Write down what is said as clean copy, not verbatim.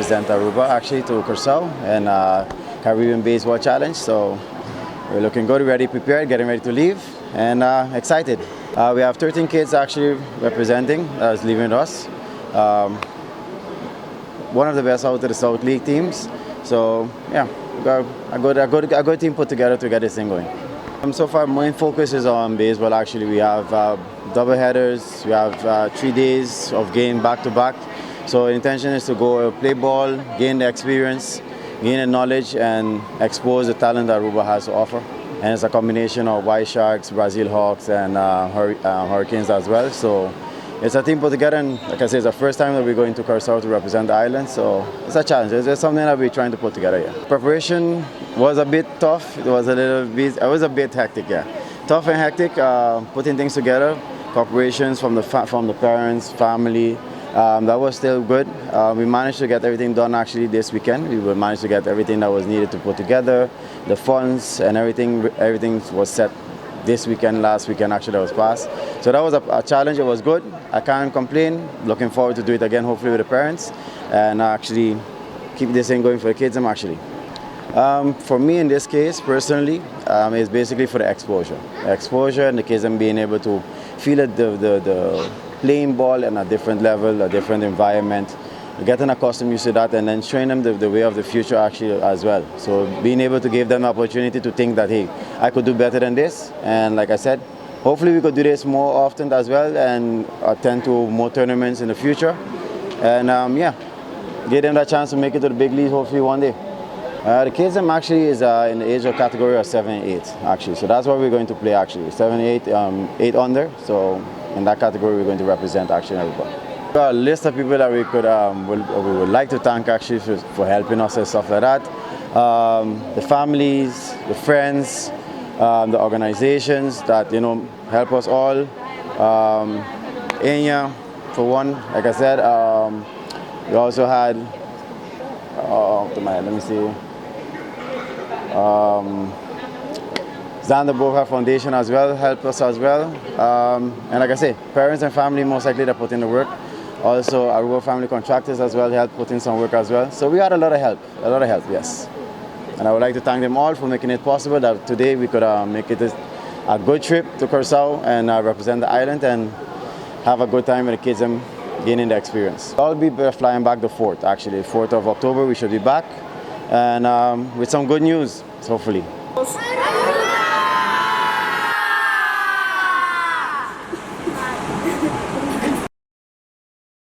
represent Aruba actually to Corsou and Caribbean Baseball Challenge. So we're looking good, ready, prepared, getting ready to leave, and excited. We have 13 kids actually representing that's leaving us. One of the best out of the South League teams. So yeah, we got a good team put together to get this thing going. So far, main focus is on baseball. Actually, we have double headers. We have 3 days of game back to back. So the intention is to go play ball, gain the experience, gain the knowledge, and expose the talent that Aruba has to offer. And it's a combination of White Sharks, Brazil Hawks, and Hurricanes as well. So it's a team put together, and like I said, it's the first time that we're going to Corsou to represent the island. So it's a challenge. It's something that we're trying to put together. Yeah. Preparation was a bit tough. It was a bit hectic. Yeah, tough and hectic. Putting things together, cooperations from the parents, family. That was still good. We managed to get everything done actually this weekend. We managed to get everything that was needed to put together, the funds and everything. Everything was set this weekend, last weekend actually that was passed. So that was a challenge. It was good. I can't complain. Looking forward to do it again, hopefully with the parents, and actually keep this thing going for the kids. For me in this case, personally, it's basically for the exposure. Exposure and the kids being able to feel the playing ball in a different level, a different environment, getting accustomed used to that, and then showing them the way of the future actually as well. So being able to give them the opportunity to think that, hey, I could do better than this. And like I said, hopefully we could do this more often as well and attend to more tournaments in the future. And yeah, give them that chance to make it to the big league hopefully one day. The kids actually is in the age of category of 7 and 8 actually. So that's what we're going to play actually, 7 and 8, 8 under. So in that category we're going to represent actually Aruba. A list of people that we would like to thank actually for helping us and stuff like that. The families, the friends, the organizations that help us all. Enya, for one, like I said. We also had let me see. Xander Boha Foundation as well helped us as well. And like I say, parents and family most likely that put in the work. Also, Aruba family contractors as well helped put in some work as well. So we had a lot of help, yes. And I would like to thank them all for making it possible that today we could make it a good trip to Corsou and represent the island and have a good time with the kids and gaining the experience. I'll be flying back the 4th, actually. 4th of October we should be back, and with some good news, hopefully.